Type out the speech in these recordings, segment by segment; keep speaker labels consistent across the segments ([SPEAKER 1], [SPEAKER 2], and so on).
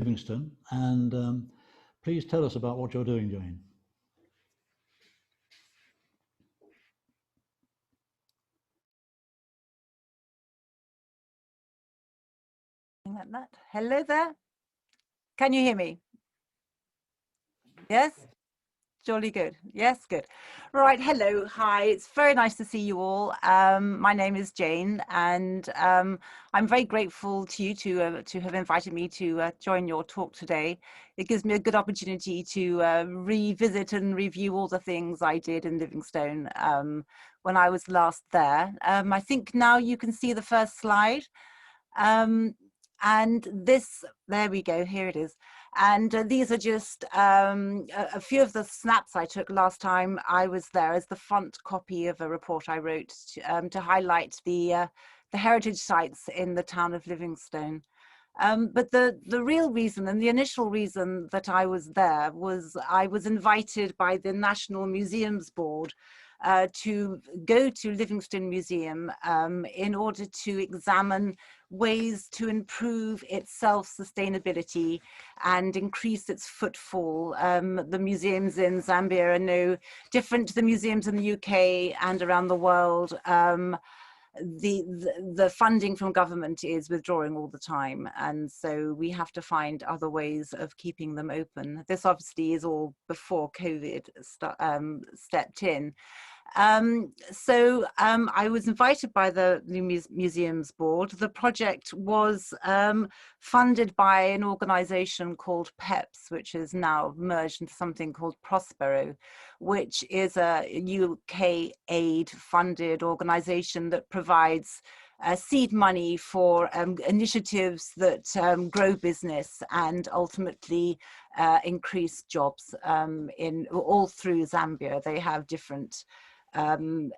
[SPEAKER 1] Livingstone, and please tell us about what you're doing, Jane.
[SPEAKER 2] Hello there. Can you hear me? Yes? Jolly good. Yes, good. Right. Hello. Hi. It's very nice to see you all. My name is Jane, and I'm very grateful to you to have invited me to join your talk today. It gives me a good opportunity to revisit and review all the things I did in Livingstone when I was last there. I think now you can see the first slide. And this, there we go, here it is. And these are just a few of the snaps I took last time I was there as the front copy of a report I wrote to highlight the heritage sites in the town of Livingstone. But the real reason and the initial reason that I was there was I was invited by the National Museums Board to go to Livingstone Museum in order to examine ways to improve its self-sustainability and increase its footfall. The museums in Zambia are no different to the museums in the UK and around the world. The funding from government is withdrawing all the time, and so we have to find other ways of keeping them open. This obviously is all before COVID stepped in. I was invited by the Museums Board. The project was funded by an organization called PEPS, which is now merged into something called Prospero, which is a UK aid funded organization that provides seed money for initiatives that grow business and ultimately increase jobs in all through Zambia. They have different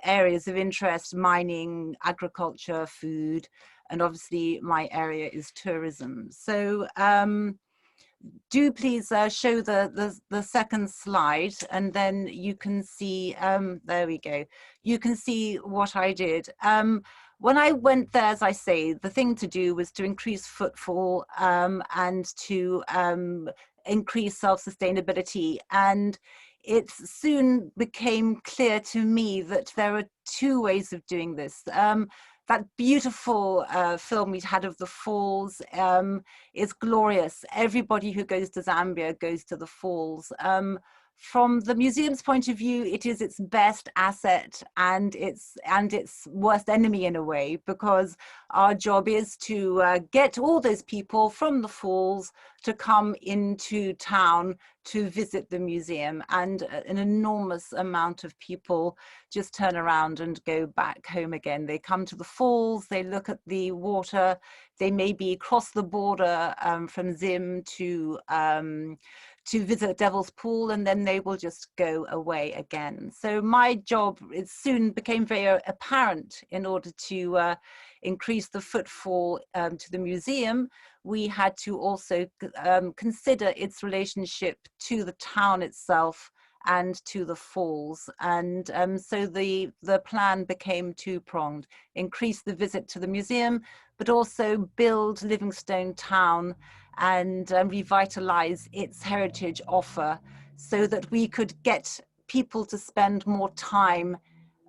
[SPEAKER 2] areas of interest: mining, agriculture, food, and obviously my area is tourism. So do please show the second slide, and then you can see, there we go, you can see what I did. When I went there, as I say, the thing to do was to increase footfall and to increase self-sustainability. And it soon became clear to me that there are two ways of doing this. That beautiful film we had of the falls is glorious. Everybody who goes to Zambia goes to the falls. From the museum's point of view, it is its best asset and its worst enemy in a way, because our job is to get all those people from the falls to come into town to visit the museum, and an enormous amount of people just turn around and go back home again. They come to the falls, they look at the water, they maybe cross the border from Zim to visit Devil's Pool, and then they will just go away again. So my job, it soon became very apparent, in order to increase the footfall to the museum, we had to also consider its relationship to the town itself and to the falls. And so the plan became two-pronged: increase the visit to the museum, but also build Livingstone town and revitalize its heritage offer, so that we could get people to spend more time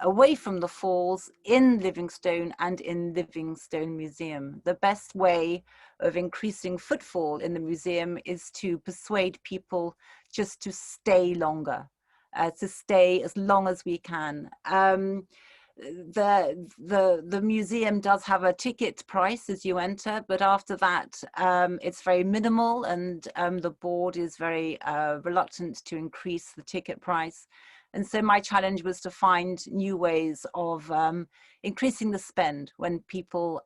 [SPEAKER 2] away from the falls in Livingstone and in Livingstone Museum. The best way of increasing footfall in the museum is to persuade people just to stay longer, to stay as long as we can. The museum does have a ticket price as you enter, but after that it's very minimal, and the board is very reluctant to increase the ticket price. And so my challenge was to find new ways of increasing the spend when people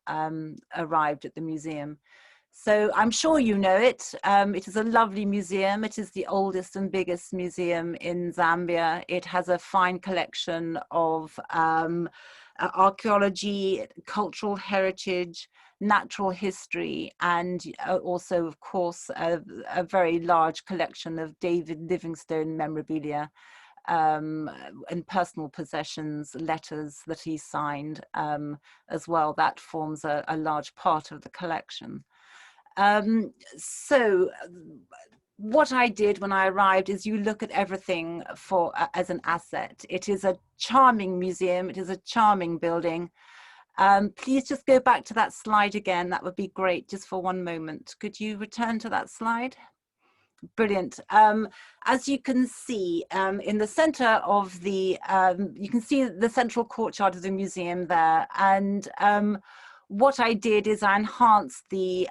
[SPEAKER 2] arrived at the museum. So I'm sure you know it. It is a lovely museum. It is the oldest and biggest museum in Zambia. It has a fine collection of archaeology, cultural heritage, natural history, and also, of course, a very large collection of David Livingstone memorabilia and personal possessions, letters that he signed as well. That forms a large part of the collection. So what I did when I arrived is you look at everything for as an asset. It is a charming museum. It is a charming building. Please just go back to that slide again. That would be great, just for one moment. Could you return to that slide? Brilliant. As you can see, in the center of the, you can see the central courtyard of the museum there. And what I did is I enhanced the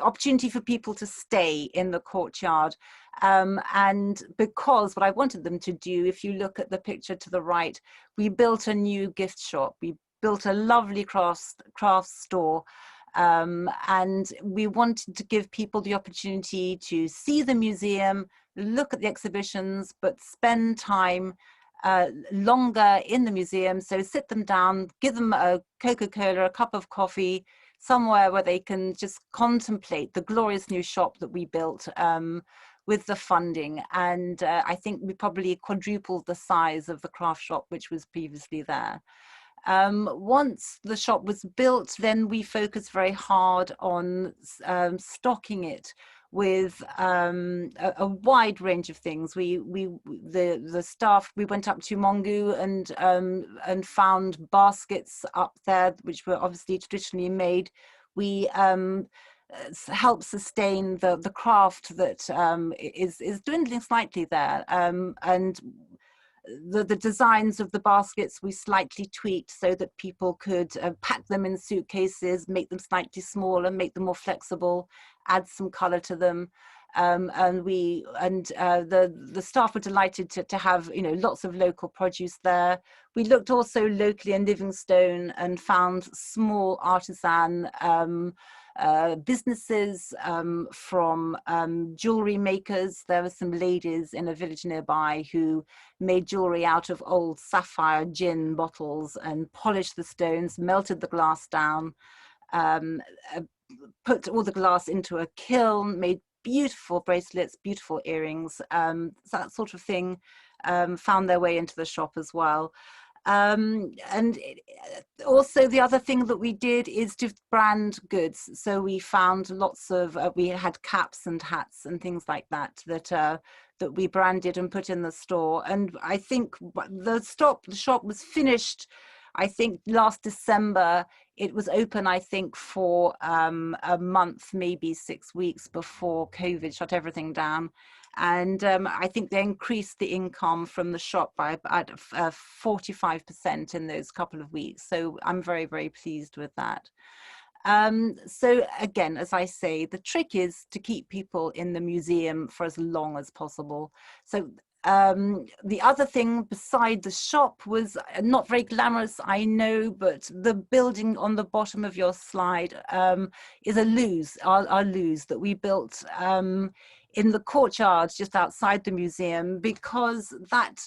[SPEAKER 2] opportunity for people to stay in the courtyard. And because what I wanted them to do, if you look at the picture to the right, we built a new gift shop. We built a lovely crafts store. And we wanted to give people the opportunity to see the museum, look at the exhibitions, but spend time longer in the museum. So sit them down, give them a Coca-Cola, a cup of coffee, somewhere where they can just contemplate the glorious new shop that we built with the funding. And I think we probably quadrupled the size of the craft shop, which was previously there. Once the shop was built, then we focused very hard on stocking it with a wide range of things. The staff, we went up to Mongu and found baskets up there, which were obviously traditionally made. We help sustain the craft that is dwindling slightly there, and the designs of the baskets we slightly tweaked so that people could pack them in suitcases, make them slightly smaller, make them more flexible, add some color to them. And the staff were delighted to have, you know, lots of local produce there. We looked also locally in Livingstone and found small artisan businesses, from jewelry makers. There were some ladies in a village nearby who made jewelry out of old sapphire gin bottles and polished the stones, melted the glass down, put all the glass into a kiln, made beautiful bracelets, beautiful earrings, that sort of thing, found their way into the shop as well. Also the other thing that we did is to brand goods. So we found lots of, we had caps and hats and things like that that we branded and put in the store. And I think the shop was finished, I think, last December. It was open, I think, for a month, maybe 6 weeks before COVID shut everything down. And I think they increased the income from the shop by about 45% in those couple of weeks. So I'm very, very pleased with that. So again, as I say, the trick is to keep people in the museum for as long as possible. So the other thing beside the shop was not very glamorous, I know, but the building on the bottom of your slide is a loos, our loos that we built in the courtyard just outside the museum, because that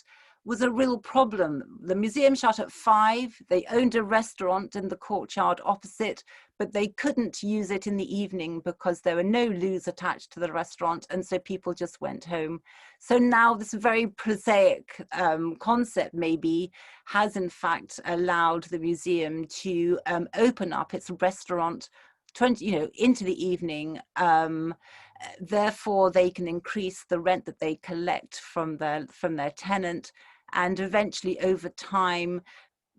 [SPEAKER 2] was a real problem. The museum shut at 5. They owned a restaurant in the courtyard opposite, but they couldn't use it in the evening because there were no loos attached to the restaurant, and so people just went home. So now this very prosaic concept maybe has in fact allowed the museum to open up its restaurant into the evening. Therefore, they can increase the rent that they collect from their tenant, and eventually, over time,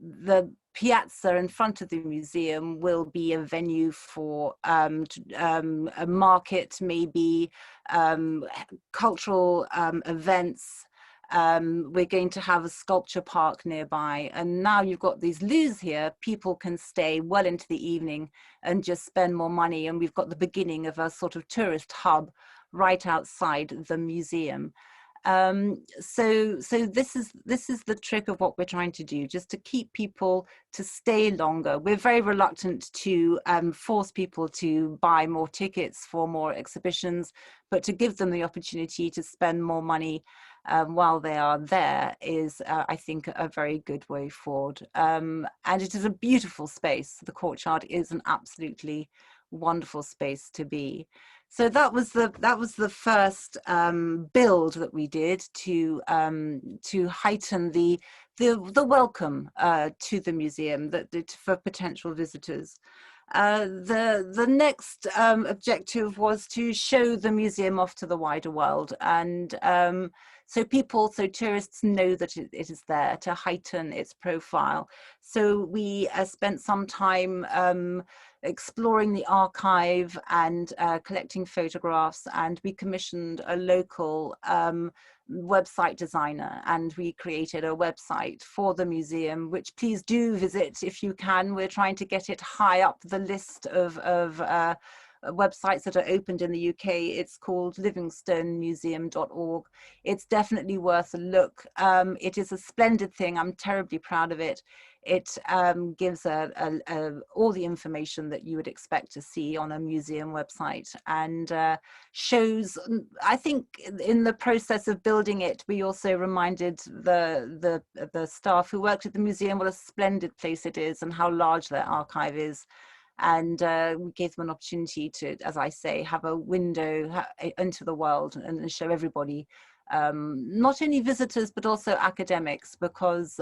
[SPEAKER 2] the piazza in front of the museum will be a venue for a market, maybe cultural events. We're going to have a sculpture park nearby, and now you've got these loos here. People can stay well into the evening and just spend more money, and we've got the beginning of a sort of tourist hub right outside the museum. So this is the trick of what we're trying to do, just to keep people to stay longer. We're very reluctant to force people to buy more tickets for more exhibitions, but to give them the opportunity to spend more money while they are there is, I think, a very good way forward. And it is a beautiful space. The courtyard is an absolutely wonderful space to be. So that was the first build that we did to heighten the welcome to the museum for potential visitors. The next objective was to show the museum off to the wider world, and so tourists know that it is there, to heighten its profile. So we spent some time exploring the archive and collecting photographs, and we commissioned a local website designer, and we created a website for the museum, which please do visit if you can. We're trying to get it high up the list of websites that are opened in the UK. It's called livingstonemuseum.org. It's definitely worth a look. It is a splendid thing. I'm terribly proud of it. It gives all the information that you would expect to see on a museum website, and shows, I think in the process of building it, we also reminded the staff who worked at the museum what a splendid place it is and how large their archive is. And we gave them an opportunity to, as I say, have a window into the world and show everybody, not only visitors but also academics, because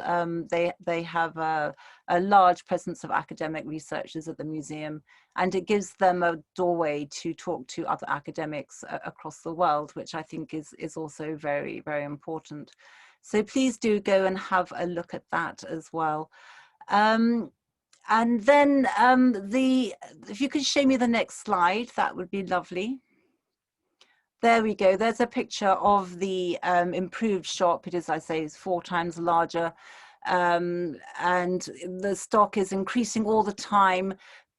[SPEAKER 2] they have a large presence of academic researchers at the museum, and it gives them a doorway to talk to other academics across the world, which I think is also very, very important. So please do go and have a look at that as well. And then if you could show me the next slide, that would be lovely. There we go. There's a picture of the improved shop. It is, I say, is 4 times larger. And the stock is increasing all the time.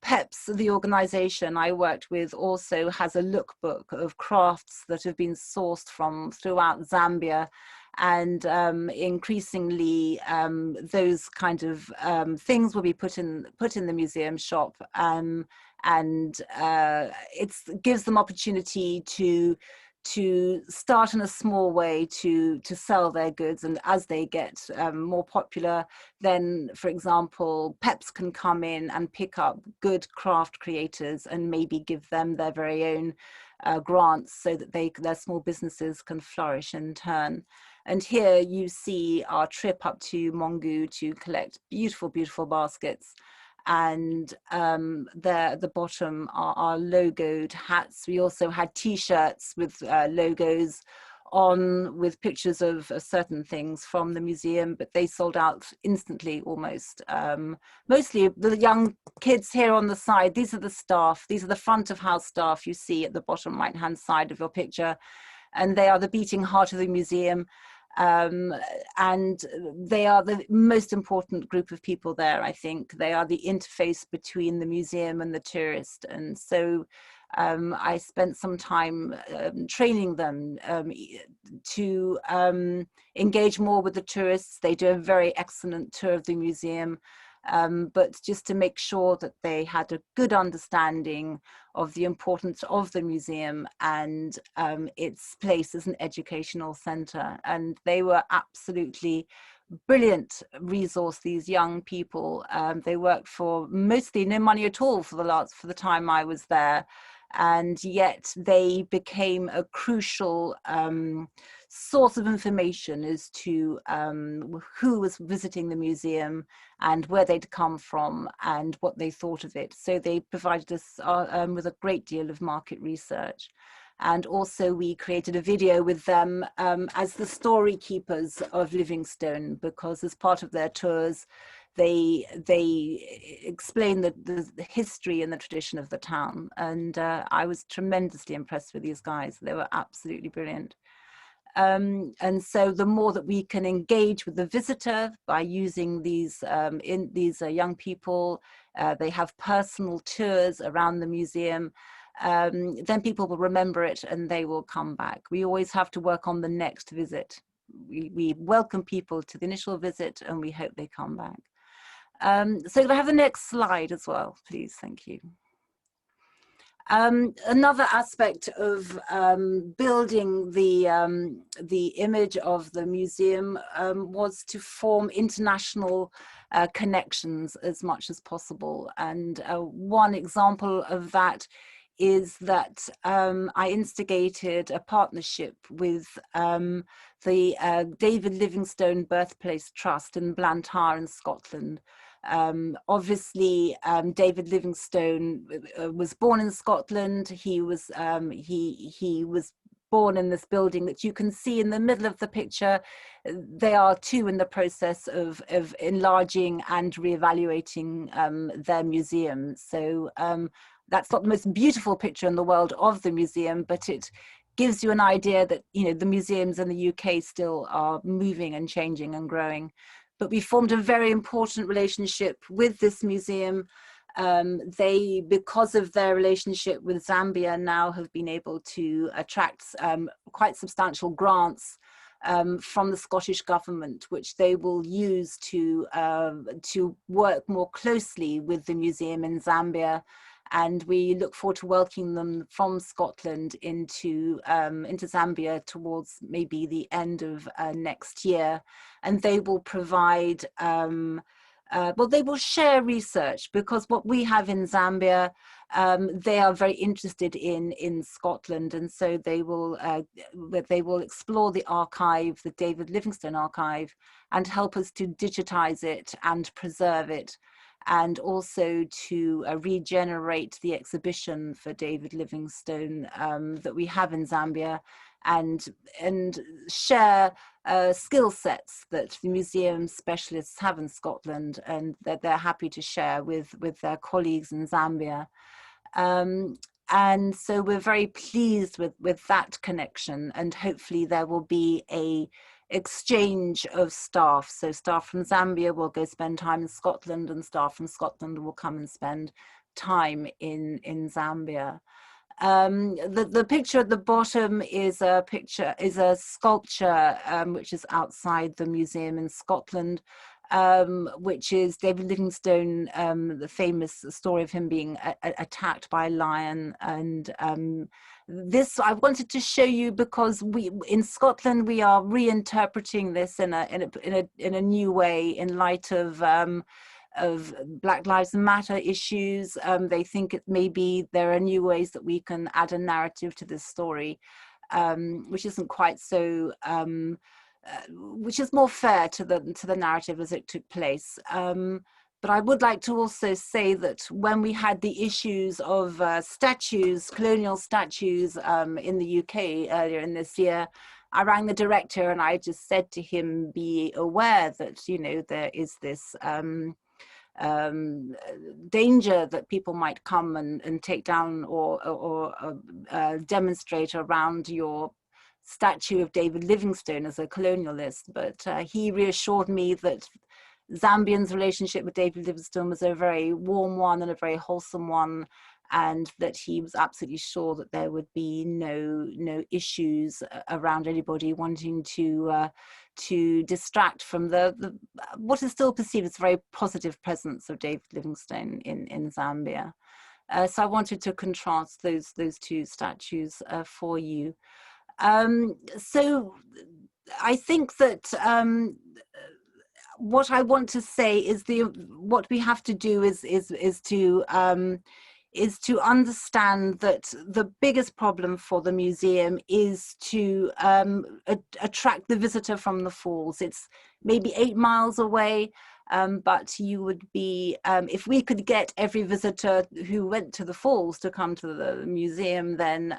[SPEAKER 2] PEPS, the organization I worked with, also has a lookbook of crafts that have been sourced from throughout Zambia. And increasingly those kind of things will be put in the museum shop, and it gives them opportunity to start in a small way to sell their goods, and as they get more popular, then, for example, PEPs can come in and pick up good craft creators and maybe give them their very own grants, so that their small businesses can flourish in turn. And here you see our trip up to Mundy to collect beautiful, beautiful baskets. And there at the bottom are our logoed hats. We also had T-shirts with logos on, with pictures of certain things from the museum, but they sold out instantly almost. Mostly the young kids here on the side. These are the staff. These are the front of house staff you see at the bottom right-hand side of your picture. And they are the beating heart of the museum. And they are the most important group of people there, I think. They are the interface between the museum and the tourist. And so I spent some time training them to engage more with the tourists. They do a very excellent tour of the museum. But just to make sure that they had a good understanding of the importance of the museum and its place as an educational centre. And they were absolutely brilliant resource, these young people. They worked for mostly no money at all for the time I was there. And yet they became a crucial source of information as to who was visiting the museum and where they'd come from and what they thought of it. So they provided us with a great deal of market research. And also we created a video with them as the story keepers of Livingstone, because as part of their tours, they explain the history and the tradition of the town. And I was tremendously impressed with these guys. They were absolutely brilliant. And so the more that we can engage with the visitor by using these young people, they have personal tours around the museum, then people will remember it and they will come back. We always have to work on the next visit. We welcome people to the initial visit and we hope they come back. So could I have the next slide as well, please? Thank you. Another aspect of building the image of the museum was to form international connections as much as possible. And one example of that is that I instigated a partnership with the David Livingstone Birthplace Trust in Blantyre in Scotland. Obviously, David Livingstone was born in Scotland. He was born in this building that you can see in the middle of the picture. They are too in the process of enlarging and reevaluating their museum. So that's not the most beautiful picture in the world of the museum, but it gives you an idea that, you know, the museums in the UK still are moving and changing and growing. But we formed a very important relationship with this museum. They, because of their relationship with Zambia, now have been able to attract quite substantial grants from the Scottish government, which they will use to work more closely with the museum in Zambia. And we look forward to welcoming them from Scotland into Zambia towards maybe the end of next year. And they will provide, well, they will share research, because what we have in Zambia, they are very interested in Scotland, and so they will explore the archive, the David Livingstone archive, and help us to digitize it and preserve it, and also to regenerate the exhibition for David Livingstone that we have in Zambia, and share skill sets that the museum specialists have in Scotland, and that they're happy to share with their colleagues in Zambia. And so we're very pleased with that connection, and hopefully there will be a exchange of staff. So staff from Zambia will go spend time in Scotland, and staff from Scotland will come and spend time in Zambia. The picture at the bottom is a sculpture which is outside the museum in Scotland, which is David Livingstone, the famous story of him being attacked by a lion. And this I wanted to show you because we in Scotland we are reinterpreting this in a new way in light of Black Lives Matter issues. They think it maybe there are new ways that we can add a narrative to this story, which isn't quite so, which is more fair to the narrative as it took place. But I would like to also say that when we had the issues of statues, colonial statues in the UK earlier in this year, I rang the director and I just said to him, be aware that, you know, there is this danger that people might come and take down or demonstrate around your statue of David Livingstone as a colonialist. But he reassured me that Zambians' relationship with David Livingstone was a very warm one and a very wholesome one, and that he was absolutely sure that there would be no issues around anybody wanting to distract from the what is still perceived as a very positive presence of David Livingstone in Zambia. So I wanted to contrast those two statues for you. So I think that what I want to say is what we have to do is to understand that the biggest problem for the museum is to attract the visitor from the falls. It's maybe 8 miles away, but you would be, if we could get every visitor who went to the falls to come to the museum, then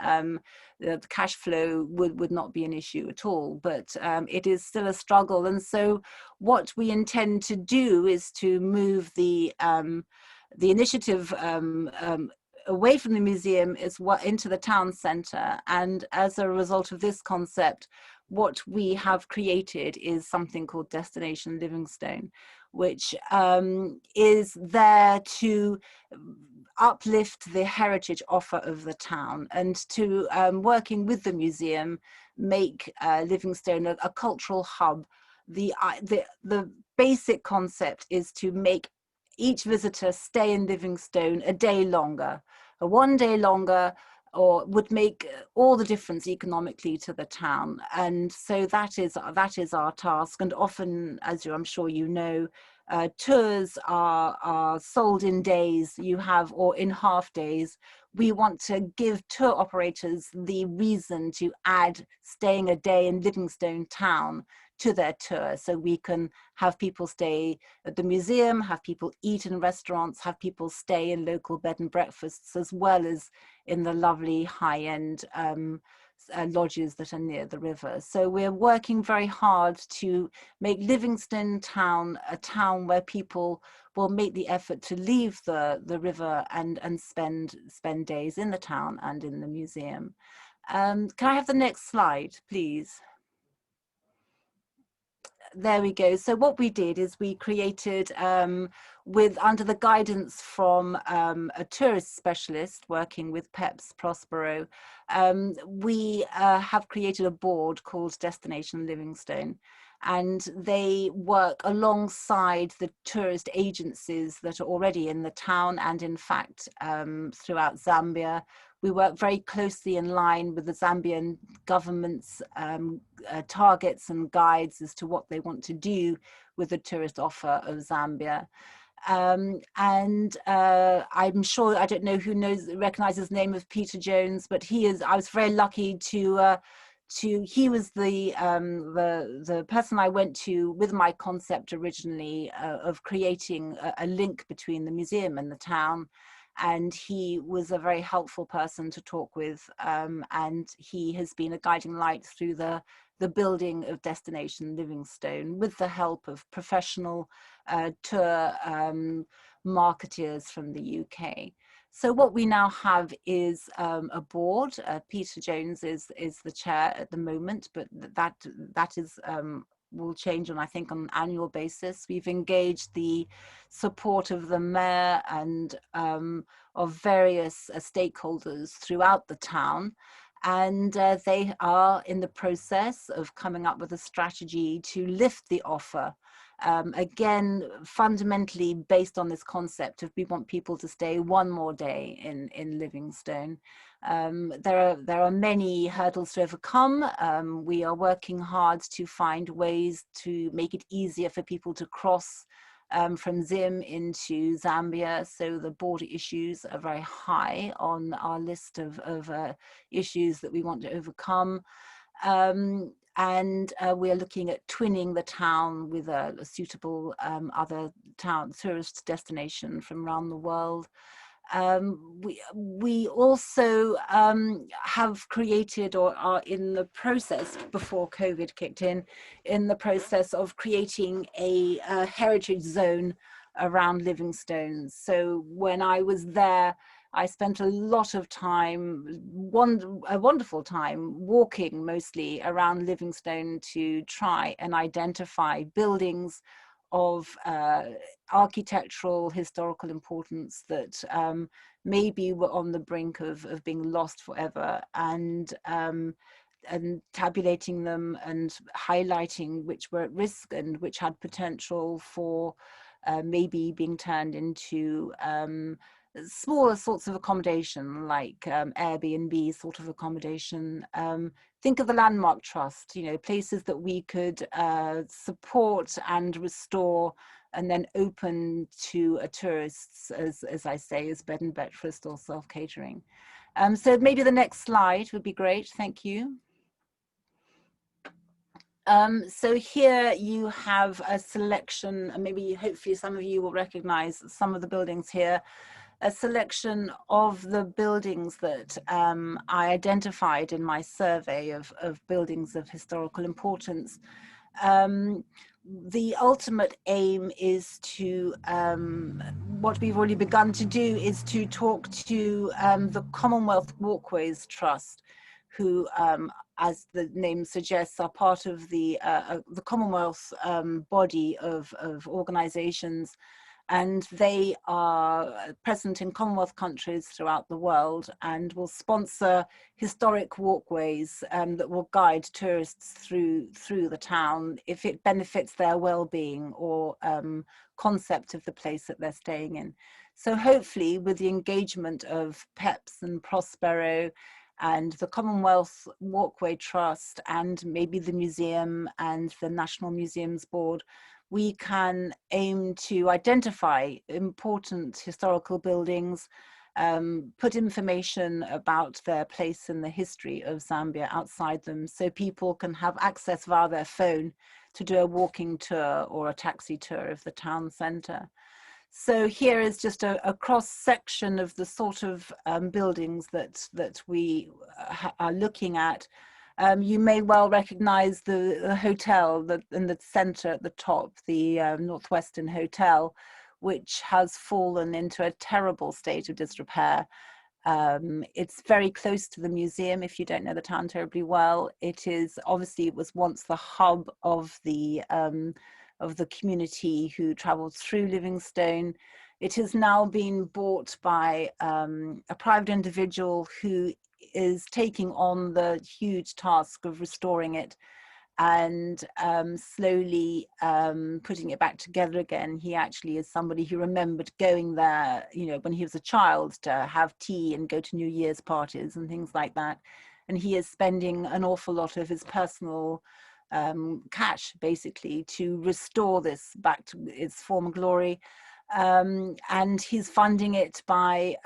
[SPEAKER 2] the cash flow would not be an issue at all. But it is still a struggle. And so what we intend to do is to move the initiative away from the museum into the town centre. And as a result of this concept, what we have created is something called Destination Livingstone, which is there to uplift the heritage offer of the town, and to working with the museum, make Livingstone a cultural hub. The basic concept is to make each visitor stay in Livingstone a day longer. 1 day longer or would make all the difference economically to the town. And so that is our task. And often, as I'm sure you know, tours are sold in days, or in half days. We want to give tour operators the reason to add staying a day in Livingstone town to their tour. So we can have people stay at the museum, have people eat in restaurants, have people stay in local bed and breakfasts, as well as in the lovely high-end lodges that are near the river. So we're working very hard to make Livingstone town a town where people will make the effort to leave the river and spend days in the town and in the museum. Can I have the next slide, please? There we go. So what we did is we created, under the guidance from a tourist specialist working with PEPS Prospero, we have created a board called Destination Livingstone, and they work alongside the tourist agencies that are already in the town and in fact throughout Zambia. We work very closely in line with the Zambian government's targets and guides as to what they want to do with the tourist offer of Zambia. I'm sure, I don't know who recognizes the name of Peter Jones, but I was very lucky he was the person I went to with my concept originally of creating a link between the museum and the town. And he was a very helpful person to talk with, and he has been a guiding light through the building of Destination Livingstone with the help of professional tour marketeers from the UK. So what we now have is a board. Peter Jones is the chair at the moment, but that is will change on, I think, on an annual basis. We've engaged the support of the mayor and of various stakeholders throughout the town. And they are in the process of coming up with a strategy to lift the offer. Again, fundamentally based on this concept of we want people to stay one more day in Livingstone. There are many hurdles to overcome. We are working hard to find ways to make it easier for people to cross from Zim into Zambia. So the border issues are very high on our list of issues that we want to overcome. And we are looking at twinning the town with a suitable other tourist destination from around the world. We also have created, or are in the process, before COVID kicked in the process of creating a heritage zone around Livingstone. So when I was there, I spent a lot of time, a wonderful time, walking mostly around Livingstone to try and identify buildings of architectural, historical importance that maybe were on the brink of being lost forever, and tabulating them and highlighting which were at risk and which had potential for maybe being turned into smaller sorts of accommodation, like Airbnb sort of accommodation. Think of the Landmark Trust, places that we could support and restore and then open to tourists, as I say, as bed and breakfast or self-catering. So maybe the next slide would be great. Thank you. So here you have a selection, and maybe hopefully some of you will recognize some of the buildings here, a selection of the buildings that I identified in my survey of buildings of historical importance. The ultimate aim is to, what we've already begun to do is to talk to the Commonwealth Walkways Trust, who, as the name suggests, are part of the Commonwealth body of organizations. And they are present in Commonwealth countries throughout the world and will sponsor historic walkways that will guide tourists through the town if it benefits their well-being or concept of the place that they're staying in. So hopefully with the engagement of PEPS and Prospero and the Commonwealth Walkway Trust and maybe the museum and the National Museums Board, we can aim to identify important historical buildings put information about their place in the history of Zambia outside them, so people can have access via their phone to do a walking tour or a taxi tour of the town centre. So here is just a cross section of the sort of buildings that we are looking at. You may well recognize the hotel in the center at the top, the Northwestern Hotel, which has fallen into a terrible state of disrepair. It's very close to the museum. If you don't know the town terribly well, it is obviously, it was once the hub of the community who traveled through Livingstone. It has now been bought by a private individual who is taking on the huge task of restoring it and slowly putting it back together again. He actually is somebody who remembered going there, you know, when he was a child, to have tea and go to New Year's parties and things like that. And he is spending an awful lot of his personal cash, basically, to restore this back to its former glory. And he's funding it by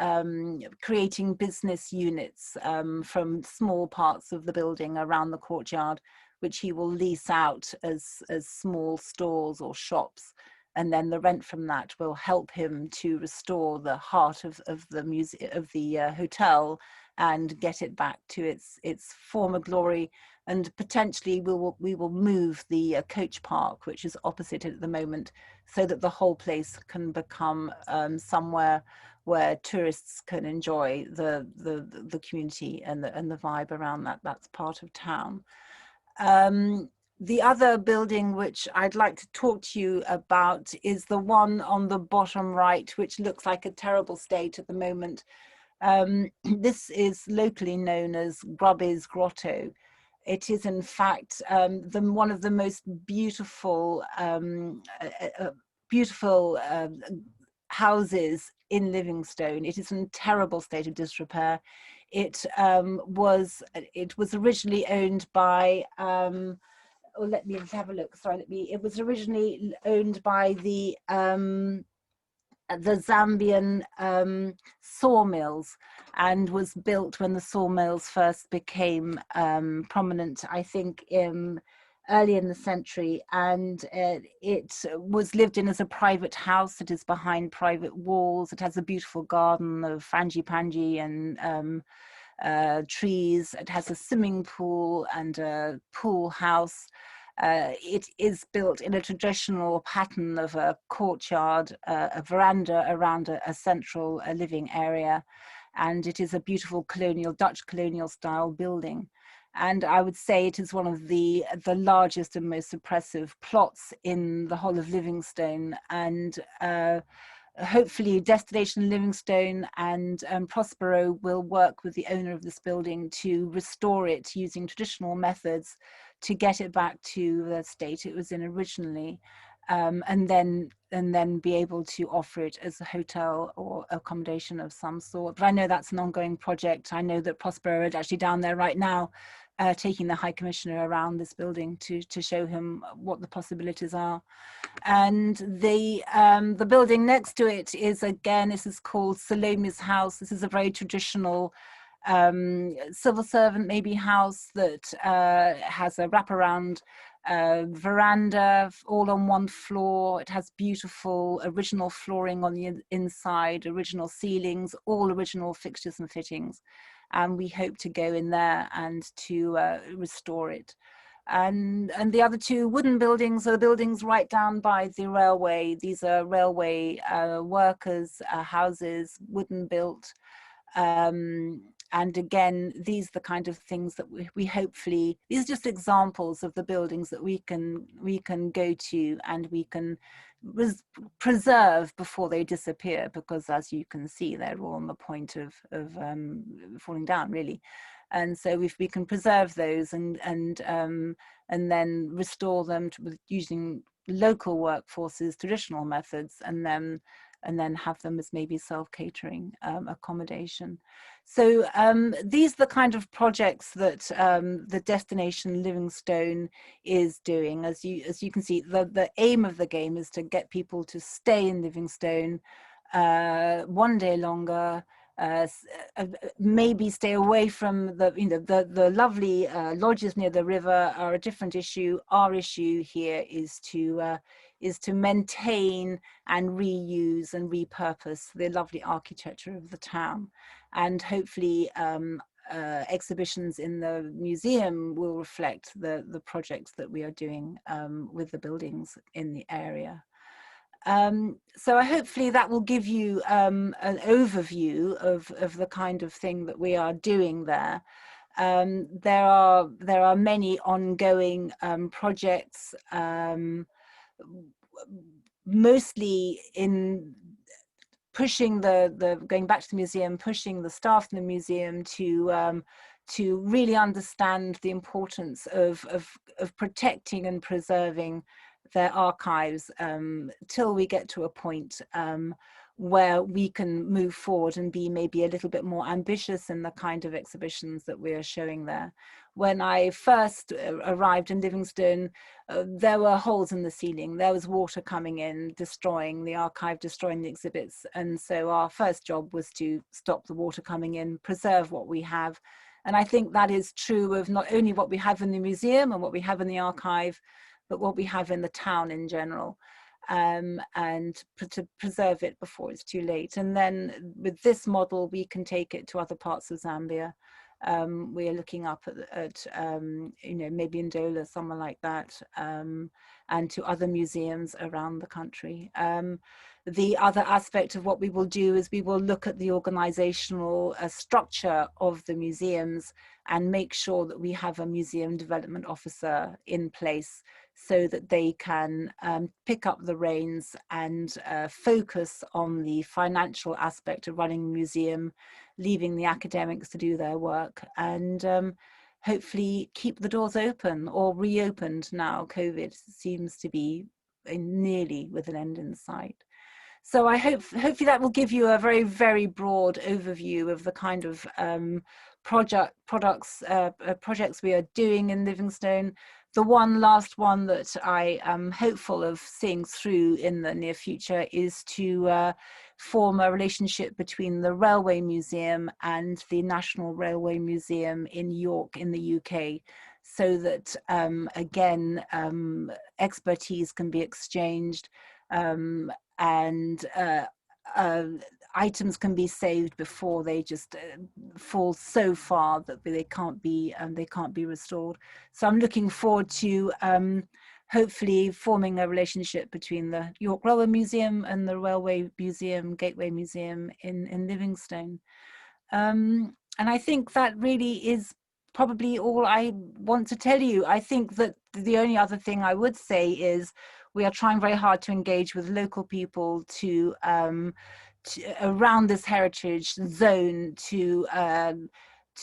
[SPEAKER 2] creating business units from small parts of the building around the courtyard, which he will lease out as small stores or shops. And then the rent from that will help him to restore the heart of the music of the hotel and get it back to its former glory. And potentially we will move the coach park, which is opposite it at the moment, so that the whole place can become somewhere where tourists can enjoy the community and the vibe around that's part of town. The other building which I'd like to talk to you about is the one on the bottom right, which looks like a terrible state at the moment. This is locally known as Grubby's Grotto. It is in fact one of the most beautiful, houses in Livingstone. It is in a terrible state of disrepair. It was originally owned by let me have a look. Sorry, it was originally owned by the Zambian sawmills, and was built when the sawmills first became prominent, I think, early in the century, and it was lived in as a private house. It is behind private walls. It has a beautiful garden of frangipani and trees. It has a swimming pool and a pool house. It is built in a traditional pattern of a courtyard, a veranda around a central living area, and it is a beautiful Dutch colonial style building. And I would say it is one of the largest and most impressive plots in the whole of Livingstone. And hopefully Destination Livingstone and Prospero will work with the owner of this building to restore it using traditional methods to get it back to the state it was in originally, and then be able to offer it as a hotel or accommodation of some sort. But I know that's an ongoing project. I know that Prospero is actually down there right now, taking the High Commissioner around this building to show him what the possibilities are. And the building next to it is, again, this is called Salome's house. This is a very traditional civil servant maybe house that has a wraparound veranda all on one floor. It has beautiful original flooring on the inside, original ceilings, all original fixtures and fittings. And we hope to go in there and to restore it. And the other two wooden buildings are the buildings right down by the railway. These are railway workers' houses, wooden built. And again, these are the kind of things that we hopefully, these are just examples of the buildings that we can go to and we can preserve before they disappear, because as you can see, they're all on the point of falling down, really. And so if we can preserve those and then restore them using local workforces, traditional methods, and then have them as maybe self-catering accommodation. So these are the kind of projects that the Destination Livingstone is doing. As you can see, the aim of the game is to get people to stay in Livingstone one day longer, maybe stay away from the lovely lodges near the river are a different issue. Our issue here is to maintain and reuse and repurpose the lovely architecture of the town, and hopefully exhibitions in the museum will reflect the projects that we are doing with the buildings in the area. So hopefully that will give you an overview of the kind of thing that we are doing there. There are many ongoing projects, mostly in pushing going back to the museum, pushing the staff in the museum to really understand the importance of protecting and preserving their archives till we get to a point where we can move forward and be maybe a little bit more ambitious in the kind of exhibitions that we are showing there. When I first arrived in Livingstone, there were holes in the ceiling. There was water coming in, destroying the archive, destroying the exhibits. And so our first job was to stop the water coming in, preserve what we have. And I think that is true of not only what we have in the museum and what we have in the archive, but what we have in the town in general, and to preserve it before it's too late. And then with this model, we can take it to other parts of Zambia. We are looking up at maybe in Ndola, somewhere like that, and to other museums around the country. The other aspect of what we will do is we will look at the organizational structure of the museums and make sure that we have a museum development officer in place so that they can pick up the reins and focus on the financial aspect of running a museum, leaving the academics to do their work, and hopefully keep the doors open or reopened now. COVID seems to be nearly with an end in sight. So I hopefully that will give you a very, very broad overview of the kind of projects we are doing in Livingstone. The last one that I am hopeful of seeing through in the near future is to form a relationship between the Railway Museum and the National Railway Museum in York in the UK, so that again, expertise can be exchanged, and items can be saved before they just fall so far that they can't be restored. So I'm looking forward to hopefully forming a relationship between the York Railway Museum and the Railway Museum, Gateway Museum in Livingstone. And I think that really is probably all I want to tell you. I think that the only other thing I would say is we are trying very hard to engage with local people to around this heritage zone to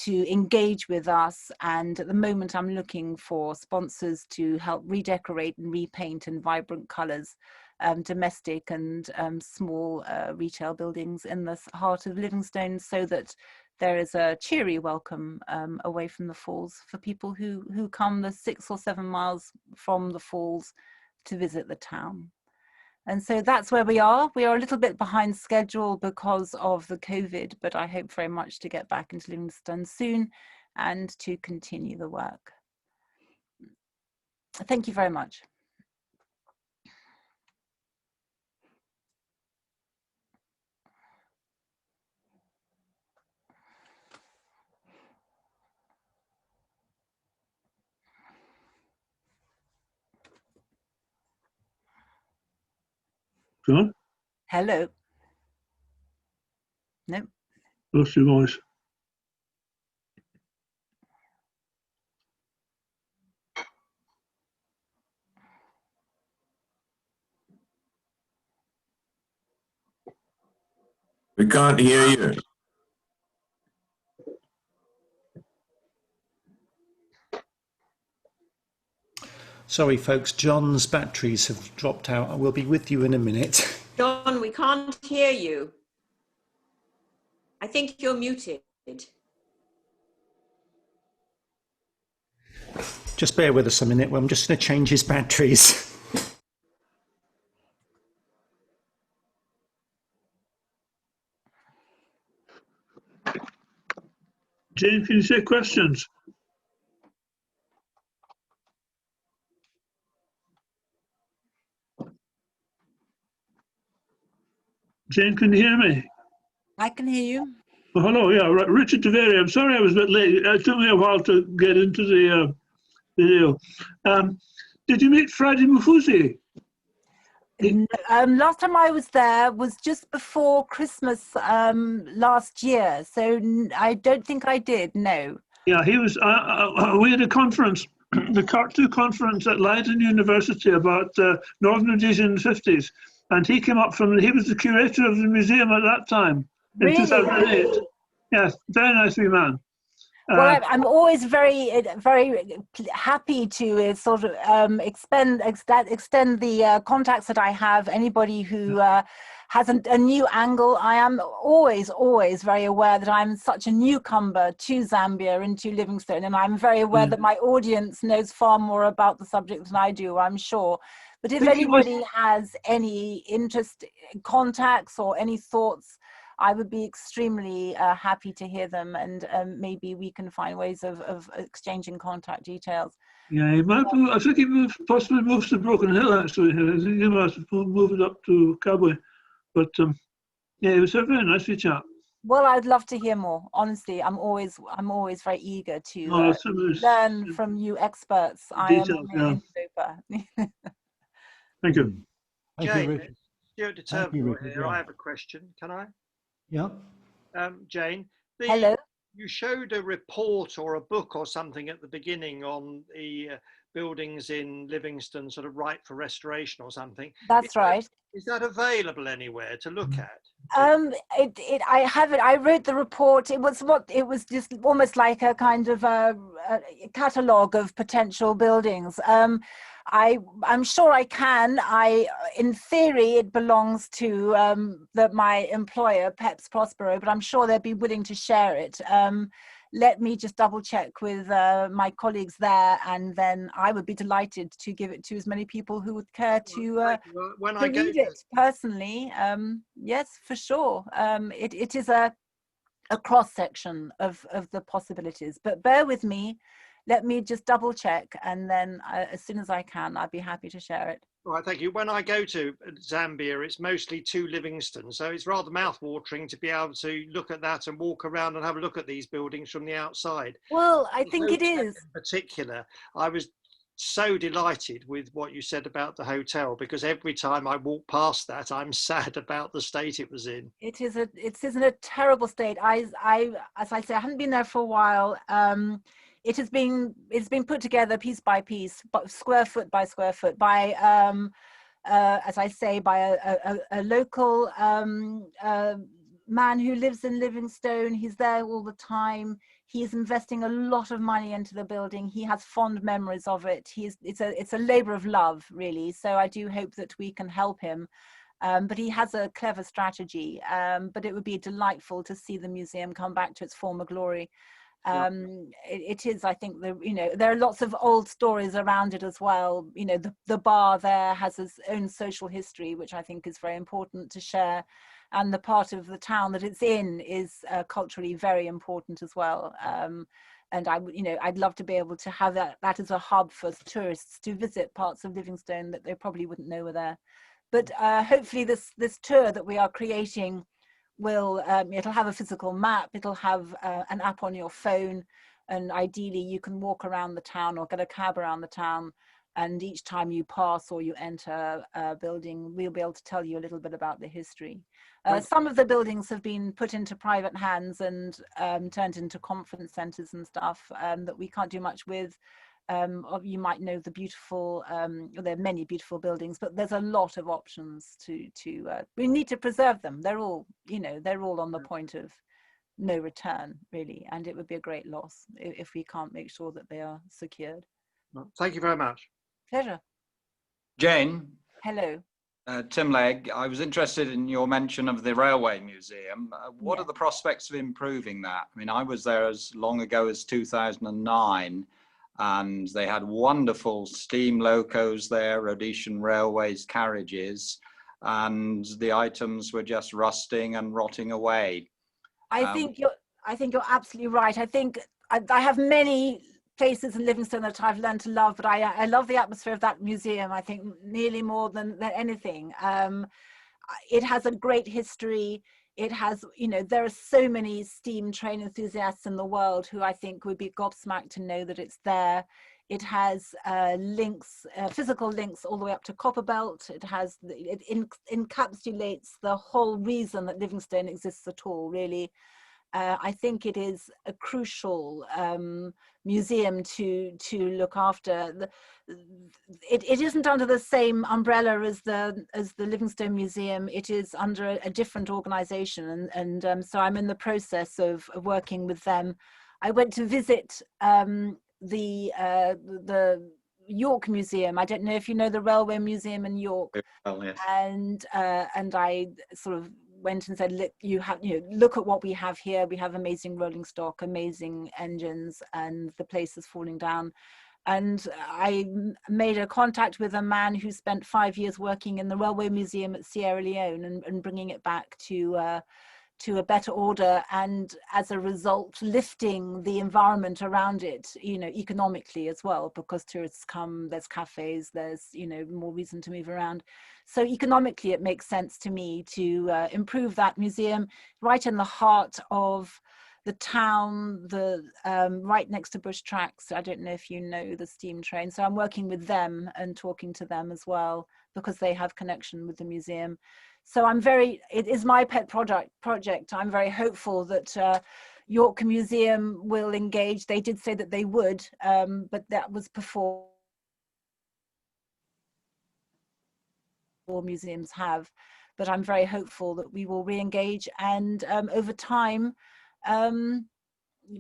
[SPEAKER 2] engage with us. And at the moment I'm looking for sponsors to help redecorate and repaint in vibrant colours domestic and small retail buildings in the heart of Livingstone, so that there is a cheery welcome away from the falls for people who come the 6 or 7 miles from the falls to visit the town. And so that's where we are. We are a little bit behind schedule because of the COVID, but I hope very much to get back into Livingstone soon and to continue the work. Thank you very much.
[SPEAKER 3] John?
[SPEAKER 2] Hello. No.
[SPEAKER 3] Lost your voice.
[SPEAKER 4] We can't hear you.
[SPEAKER 1] Sorry, folks, John's batteries have dropped out. I will be with you in a minute.
[SPEAKER 5] John, we can't hear you. I think you're muted.
[SPEAKER 1] Just bear with us a minute. I'm just going to change his batteries.
[SPEAKER 3] Jane, can you say questions? Jane, can you hear me?
[SPEAKER 2] I can hear you.
[SPEAKER 3] Oh, hello, yeah, Richard Taveri. I'm sorry I was a bit late. It took me a while to get into the video. Did you meet Friday Mufuzi?
[SPEAKER 2] Last time I was there was just before Christmas last year, so I don't think I did, no.
[SPEAKER 3] Yeah, he was. We had a conference, the CART2 conference at Leiden University about Northern Rhodesia in the 50s, and he came up from. He was the curator of the museum at that time in
[SPEAKER 2] Really?
[SPEAKER 3] 2008. Yes, very nice wee man.
[SPEAKER 2] Well, I'm always very happy to sort of extend the contacts that I have. Anybody who has a new angle. I am always very aware that I'm such a newcomer to Zambia and to Livingstone, and I'm very aware that my audience knows far more about the subject than I do, I'm sure. But if anybody has any interest, contacts, or any thoughts, I would be extremely happy to hear them, and maybe we can find ways of exchanging contact details.
[SPEAKER 3] Yeah, he might be, I think he possibly moves to Broken Hill, actually. I think he must move it up to Cowboy. But yeah, he was a very nice chap.
[SPEAKER 2] Well, I'd love to hear more. Honestly, I'm always very eager to learn from you experts. I am an interloper.
[SPEAKER 3] Thank you.
[SPEAKER 1] Thank you,
[SPEAKER 6] Stuart Determinant here. I have a question. Can I?
[SPEAKER 1] Yeah.
[SPEAKER 6] Jane,
[SPEAKER 2] Hello.
[SPEAKER 6] You showed a report or a book or something at the beginning on the buildings in Livingstone, sort of right for restoration or something.
[SPEAKER 2] That's right.
[SPEAKER 6] Is that available anywhere to look at?
[SPEAKER 2] I have it. I wrote the report. It was just almost like a kind of a catalogue of potential buildings. I'm sure I can. In theory, it belongs to my employer, Peps Prospero, but I'm sure they'd be willing to share it. Let me just double check with my colleagues there, and then I would be delighted to give it to as many people who would care to read it personally. Yes, for sure. It is a cross section of the possibilities, but bear with me. Let me just double check, and then as soon as I can, I'd be happy to share it.
[SPEAKER 6] All right, thank you. When I go to Zambia, it's mostly to Livingstone, so it's rather mouth-watering to be able to look at that and walk around and have a look at these buildings from the outside.
[SPEAKER 2] Well, I think it is.
[SPEAKER 6] In particular, I was so delighted with what you said about the hotel, because every time I walk past that, I'm sad about the state it was in.
[SPEAKER 2] It is in a terrible state. As I say, I haven't been there for a while. It's been put together piece by piece, but square foot by square foot, by as I say, by a local man who lives in Livingstone. He's there all the time. He is investing a lot of money into the building. He has fond memories of it. It's a labor of love, really. So I do hope that we can help him. But he has a clever strategy. But it would be delightful to see the museum come back to its former glory. It is, I think, there are lots of old stories around it as well. The bar there has its own social history, which I think is very important to share, and the part of the town that it's in is culturally very important as well. And I'd love to be able to have that as a hub for tourists to visit parts of Livingstone that they probably wouldn't know were there. But hopefully this tour that we are creating will it'll have a physical map, it'll have an app on your phone, and ideally you can walk around the town or get a cab around the town, and each time you pass or you enter a building, we'll be able to tell you a little bit about the history. Some of the buildings have been put into private hands and turned into conference centres and stuff that we can't do much with. You might know the beautiful, there are many beautiful buildings, but there's a lot of options we need to preserve them. They're all, they're all on the point of no return, really, and it would be a great loss if we can't make sure that they are secured.
[SPEAKER 6] Well, thank you very much.
[SPEAKER 2] Pleasure.
[SPEAKER 7] Jane.
[SPEAKER 2] Hello.
[SPEAKER 7] Tim Legg, I was interested in your mention of the Railway Museum. What are the prospects of improving that? I mean, I was there as long ago as 2009. And they had wonderful steam locos there, Rhodesian Railways carriages, and the items were just rusting and rotting away.
[SPEAKER 2] I I think you're absolutely right. I think I have many places in Livingstone that I've learned to love, but I love the atmosphere of that museum, I think, nearly more than anything. It has a great history. It has, you know, there are so many steam train enthusiasts in the world who I think would be gobsmacked to know that it's there. It has links, physical links all the way up to Copperbelt. It encapsulates the whole reason that Livingstone exists at all, really. I think it is a crucial museum to look after. It isn't under the same umbrella as the Livingstone Museum. It is under a different organisation, and so I'm in the process of working with them. I went to visit the York Museum. I don't know if you know the Railway Museum in York.
[SPEAKER 7] Well, yes.
[SPEAKER 2] And I sort of went and said, look, look at what we have here. We have amazing rolling stock, amazing engines, and the place is falling down. And I made a contact with a man who spent 5 years working in the Railway Museum at Sierra Leone and bringing it back to a better order, and as a result lifting the environment around it, you know, economically as well, because tourists come, there's cafes, there's, you know, more reason to move around. So economically it makes sense to me to improve that museum right in the heart of the town, right next to Bush Tracks. I don't know if you know the steam train, so I'm working with them and talking to them as well, because they have connection with the museum. So it is my pet project. I'm very hopeful that York Museum will engage. They did say that they would, but that was before museums have. But I'm very hopeful that we will re-engage and over time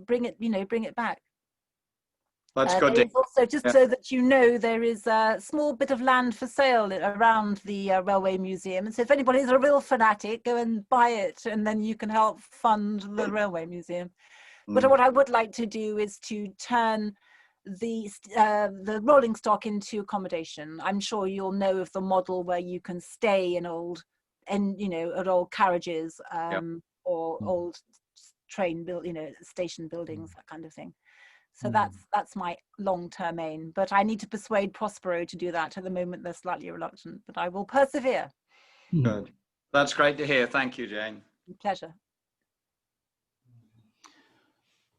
[SPEAKER 2] bring it back.
[SPEAKER 7] That's good.
[SPEAKER 2] Also, just so that you know, there is a small bit of land for sale around the Railway Museum. And so if anybody's a real fanatic, go and buy it, and then you can help fund the Railway Museum. But what I would like to do is to turn the rolling stock into accommodation. I'm sure you'll know of the model where you can stay in old carriages or old train station buildings, that kind of thing. So that's my long-term aim, but I need to persuade Prospero to do that. At the moment, they're slightly reluctant, but I will persevere.
[SPEAKER 7] Good. That's great to hear. Thank you, Jane.
[SPEAKER 2] Pleasure.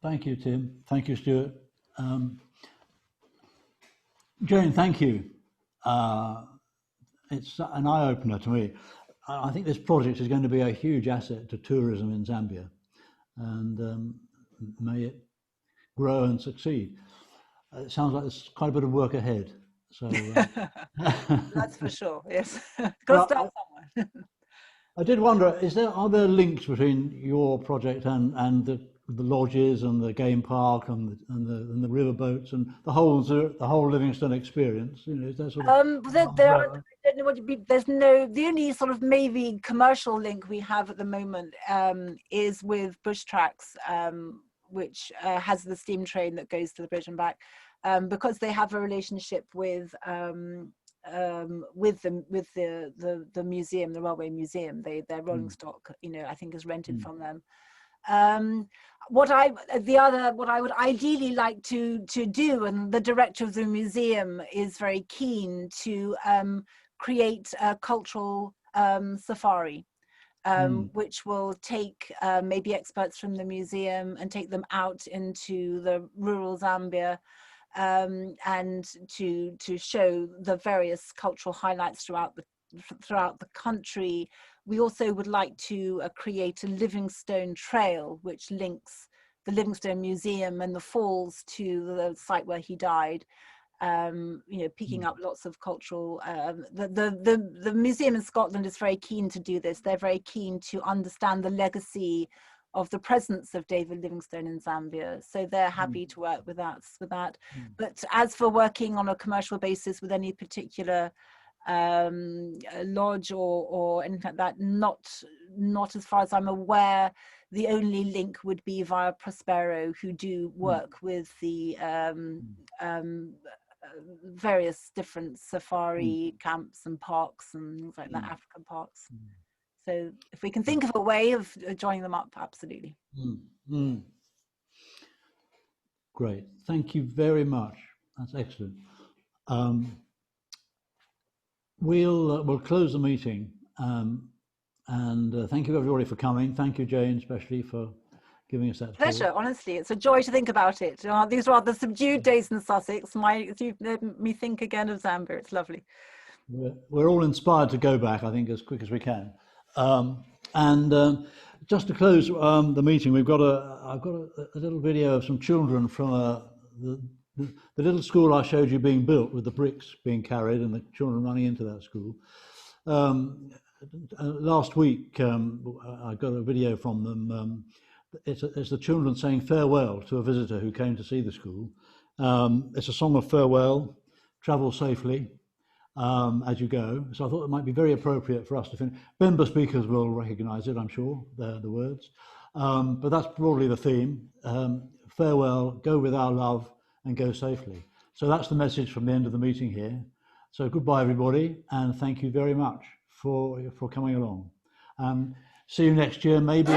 [SPEAKER 8] Thank you, Tim. Thank you, Stuart. Jane, thank you. It's an eye-opener to me. I think this project is going to be a huge asset to tourism in Zambia, and may it grow and succeed. It sounds like there's quite a bit of work ahead. So
[SPEAKER 2] that's for sure. Yes, got to start somewhere.
[SPEAKER 8] I did wonder: are there links between your project and the lodges and the game park and the river boats and the whole Livingstone experience? You know, is there sort of
[SPEAKER 2] I don't know what the only sort of maybe commercial link we have at the moment is with Bush Tracks, which has the steam train that goes to the bridge and back, because they have a relationship with the museum, the Railway Museum. Their rolling stock, you know, I think is rented from them. What I would ideally like to do, and the director of the museum is very keen to create a cultural safari. Which will take maybe experts from the museum and take them out into the rural Zambia, and to show the various cultural highlights throughout the country. We also would like to create a Livingstone trail which links the Livingstone Museum and the falls to the site where he died. Picking up lots of cultural, the museum in Scotland is very keen to do this. They're very keen to understand the legacy of the presence of David Livingstone in Zambia. So they're happy to work with us with that. But as for working on a commercial basis with any particular lodge or anything like that, not as far as I'm aware. The only link would be via Prospero, who do work with the various different safari camps and parks and things like that, African parks. So if we can think of a way of joining them up, absolutely.
[SPEAKER 8] Great, thank you very much. That's excellent. We'll close the meeting, and thank you everybody for coming. Thank you, Jane, especially for giving us that
[SPEAKER 2] Pleasure,
[SPEAKER 8] talk.
[SPEAKER 2] honestly, it's a joy to think about it. These rather subdued days in Sussex, you've made me think again of Zambia. It's lovely.
[SPEAKER 8] We're all inspired to go back, I think, as quick as we can. Just to close the meeting, I've got a little video of some children from the little school I showed you being built, with the bricks being carried and the children running into that school. Last week, I got a video from them. It's the children saying farewell to a visitor who came to see the school. It's a song of farewell, travel safely as you go. So I thought it might be very appropriate for us to finish. Bemba speakers will recognise it, I'm sure, the words. But that's broadly the theme. Farewell, go with our love, and go safely. So that's the message from the end of the meeting here. So goodbye, everybody, and thank you very much for coming along. See you next year, maybe.